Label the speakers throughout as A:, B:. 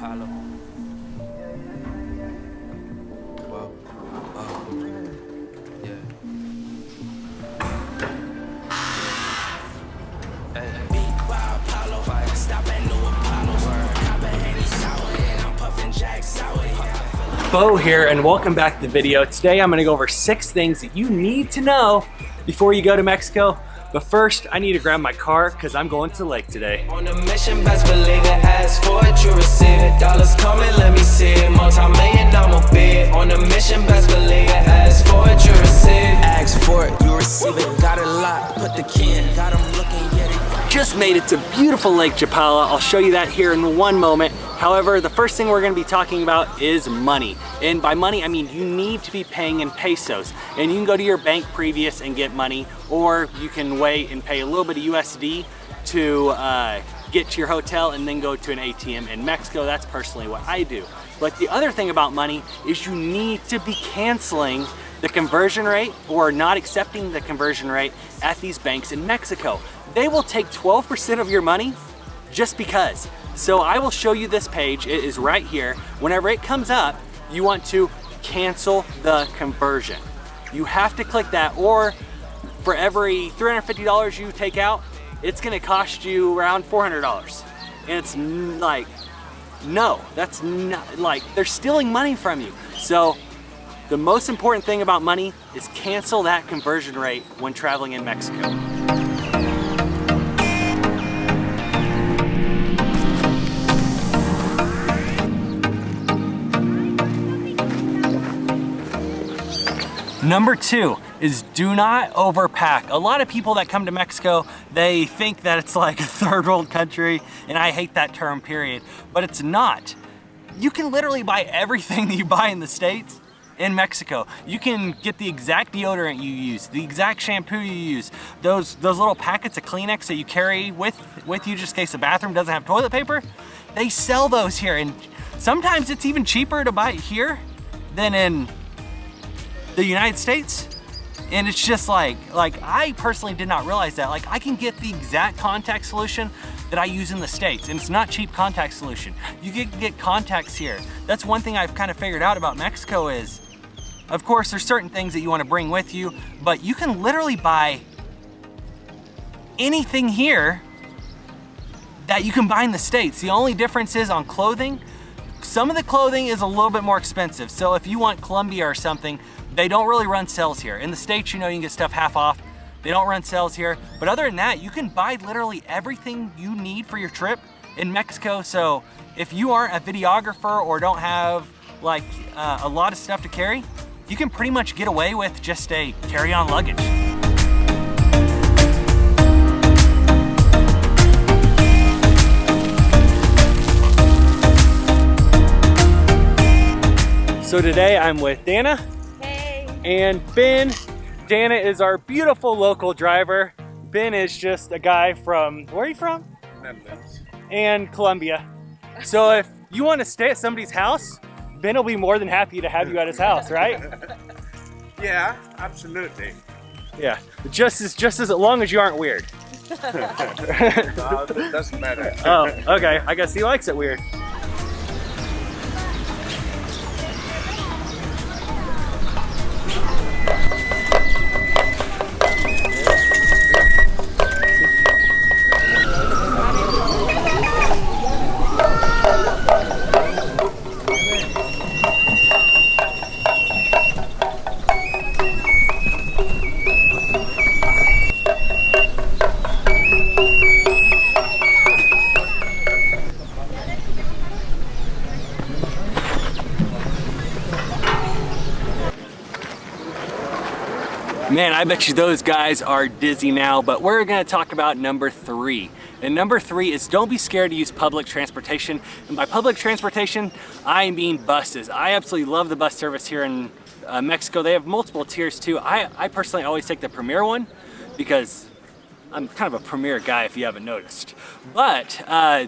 A: Chapala. Whoa. Oh. Yeah. Big wild Apollo. Stop at New Apollo. Copenhagen sour. And I'm puffing Jack sour. Beau here, and welcome back to the video. Today I'm going to go over 6 things that you need to know before you go to Mexico. But first, I need to grab my car because I'm going to the lake today. On a mission, best believe it. Ask for it, you receive it. Dollars coming, let me see it. Multi-million, I'm a bid. On a mission, best believe it. Ask for it, you receive it. Ask for it, you receive it. Got it locked, put the key in. Got them looking, yeah. Just made it to beautiful Lake Chapala. I'll show you that here in one moment. However, the first thing we're going to be talking about is money. And by money, I mean you need to be paying in pesos. And you can go to your bank previous and get money, or you can wait and pay a little bit of USD to get to your hotel and then go to an ATM in Mexico. That's personally what I do. But the other thing about money is you need to be canceling the conversion rate or not accepting the conversion rate at these banks in Mexico. They will take 12% of your money just because. So I will show you this page. It is right here. Whenever it comes up, you want to cancel the conversion. You have to click that, or for every $350 you take out, it's gonna cost you around $400. And it's like, no, that's not, like, they're stealing money from you. So the most important thing about money is cancel that conversion rate when traveling in Mexico. Number 2 is do not overpack. A lot of people that come to Mexico, they think that it's like a third world country, and I hate that term, period, but it's not. You can literally buy everything that you buy in the States in Mexico. You can get the exact deodorant you use, the exact shampoo you use, those little packets of Kleenex that you carry with you just in case the bathroom doesn't have toilet paper. They sell those here, and sometimes it's even cheaper to buy it here than in the United States. And it's just like I personally did not realize that. Like, I can get the exact contact solution that I use in the States, and it's not cheap contact solution. You can get contacts here. That's one thing I've kind of figured out about Mexico is, of course, there's certain things that you want to bring with you, but you can literally buy anything here that you can buy in the States. The only difference is on clothing. Some of the clothing is a little bit more expensive. So if you want Columbia or something, they don't really run sales here. In the States, you know, you can get stuff half off. They don't run sales here. But other than that, you can buy literally everything you need for your trip in Mexico. So if you aren't a videographer or don't have like a lot of stuff to carry, you can pretty much get away with just a carry-on luggage. So today I'm with Dana.
B: Hey.
A: And Ben. Dana is our beautiful local driver. Ben is just a guy from, where are you from?
C: Netherlands.
A: And Colombia. So if you want to stay at somebody's house, Ben will be more than happy to have you at his house, right?
C: Yeah, absolutely.
A: Yeah, just as long as you aren't weird.
C: No, it doesn't matter.
A: Oh, okay. I guess he likes it weird. Man, I bet you those guys are dizzy now, but we're gonna talk about number 3. And number 3 is don't be scared to use public transportation. And by public transportation, I mean buses. I absolutely love the bus service here in Mexico. They have multiple tiers too. I personally always take the premier one because I'm kind of a premier guy if you haven't noticed. But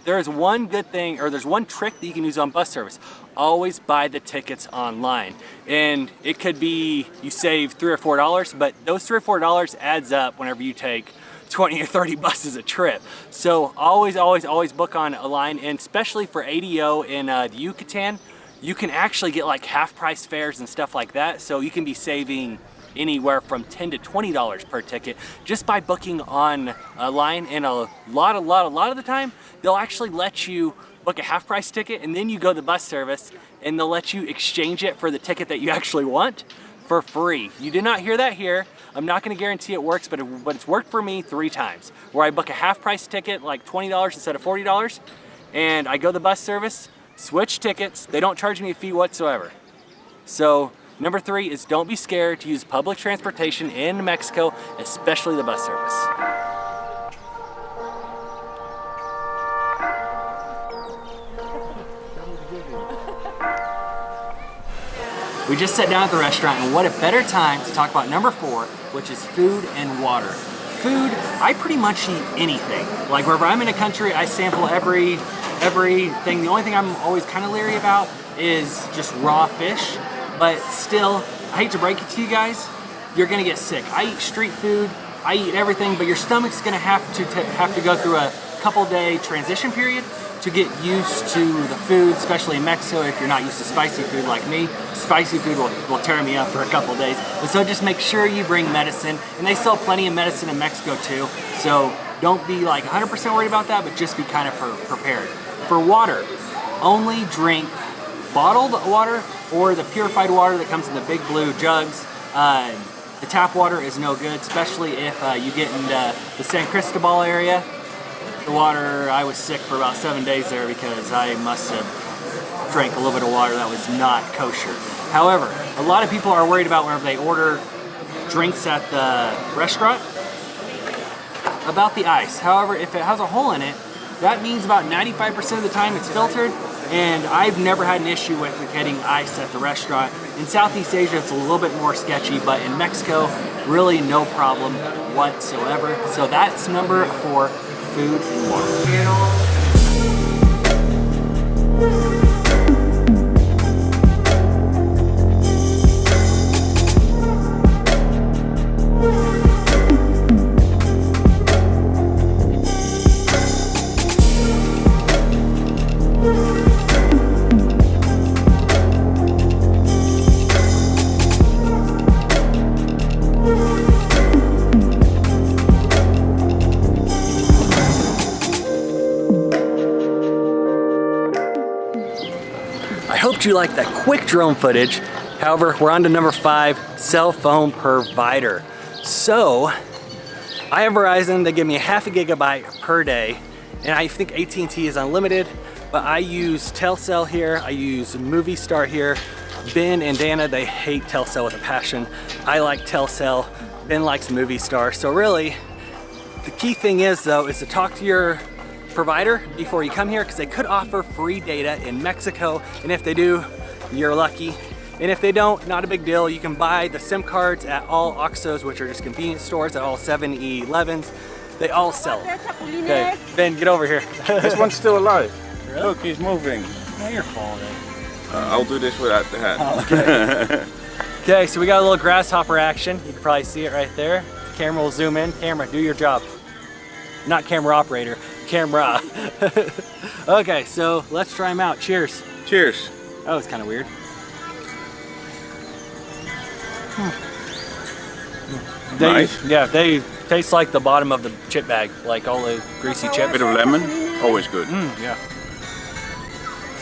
A: there's one good thing, or there's one trick that you can use on bus service. Always buy the tickets online. And it could be you save $3 or $4, but those $3 or $4 adds up whenever you take 20 or 30 buses a trip. So always book on a line, and especially for ADO in the Yucatan, you can actually get like half price fares and stuff like that. So you can be saving anywhere from $10 to $20 per ticket just by booking on a line. And a lot of the time, they'll actually let you book a half price ticket, and then you go to the bus service and they'll let you exchange it for the ticket that you actually want for free. You did not hear that here. I'm not gonna guarantee it works, but it's worked for me 3 times, where I book a half price ticket, like $20 instead of $40, and I go to the bus service, switch tickets, they don't charge me a fee whatsoever. So number 3 is don't be scared to use public transportation in Mexico, especially the bus service. We just sat down at the restaurant, and what a better time to talk about number 4, which is food and water. Food, I pretty much eat anything. Like wherever I'm in a country, I sample everything. The only thing I'm always kind of leery about is just raw fish. But still, I hate to break it to you guys, you're gonna get sick. I eat street food, I eat everything, but your stomach's gonna have to go through a couple-day transition period to get used to the food, especially in Mexico. If you're not used to spicy food like me, spicy food will tear me up for a couple days. And so just make sure you bring medicine, and they sell plenty of medicine in Mexico too. So don't be like 100% worried about that, but just be kind of prepared. For water, only drink bottled water or the purified water that comes in the big blue jugs. The tap water is no good, especially if you get into the San Cristobal area. The water, I was sick for about 7 days there because I must have drank a little bit of water that was not kosher. However, a lot of people are worried about whenever they order drinks at the restaurant about the ice. However, if it has a hole in it, that means about 95% of the time it's filtered, and I've never had an issue with getting ice at the restaurant. In Southeast Asia, it's a little bit more sketchy, but in Mexico, really no problem whatsoever. So that's number 4, food and water. I hope you like that quick drone footage. However, we're on to number 5, cell phone provider. So, I have Verizon. They give me a half a gigabyte per day, and I think AT&T is unlimited, but I use Telcel here, I use Movistar here. Ben and Dana, they hate Telcel with a passion. I like Telcel, Ben likes Movistar. So really, the key thing is though, is to talk to your provider before you come here, because they could offer free data in Mexico, and if they do, you're lucky. And if they don't, not a big deal. You can buy the SIM cards at all OXXOs, which are just convenience stores, at all 7-Elevens. They all sell them. Okay, Ben, get over here.
C: This one's still alive.
A: Really?
C: Look, he's moving.
A: Now you're falling.
C: I'll do this without the hat.
A: Oh, okay. Okay, so we got a little grasshopper action. You can probably see it right there. The camera will zoom in. Camera, do your job. Not camera operator, camera. Okay, so let's try them out. Cheers.
C: Cheers.
A: That was kind of weird.
C: Nice.
A: Yeah, they taste like the bottom of the chip bag, like all the greasy chips.
C: Bit of lemon, always good.
A: Yeah.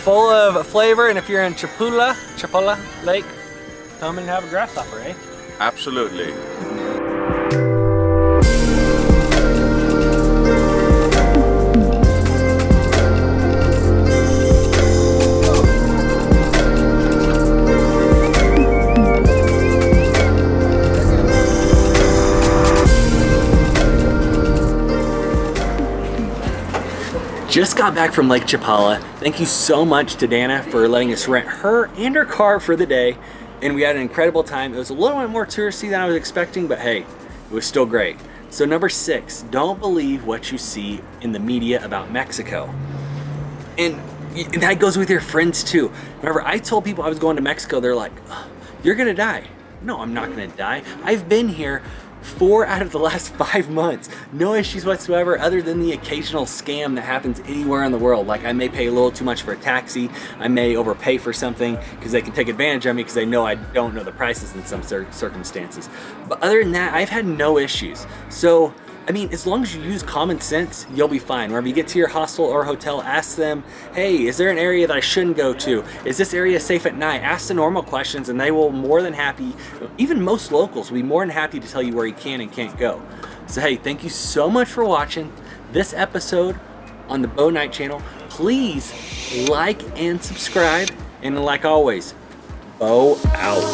A: Full of flavor, and if you're in Chapala Lake, come and have a grasshopper, eh?
C: Absolutely.
A: Just got back from Lake Chapala. Thank you so much to Dana for letting us rent her and her car for the day. And we had an incredible time. It was a little bit more touristy than I was expecting, but hey, it was still great. So number 6, don't believe what you see in the media about Mexico. And that goes with your friends too. Remember, I told people I was going to Mexico, they're like, oh, you're gonna die. No, I'm not gonna die. I've been here 4 out of the last 5 months. No issues whatsoever, other than the occasional scam that happens anywhere in the world. Like I may pay a little too much for a taxi, I may overpay for something because they can take advantage of me because they know I don't know the prices in some circumstances. But other than that, I've had no issues. So I mean, as long as you use common sense, you'll be fine. Whenever you get to your hostel or hotel, ask them, hey, is there an area that I shouldn't go to? Is this area safe at night? Ask the normal questions and they will more than happy, even most locals will be more than happy to tell you where you can and can't go. So hey, thank you so much for watching this episode on the Beau Knight channel. Please like and subscribe. And like always, Beau out.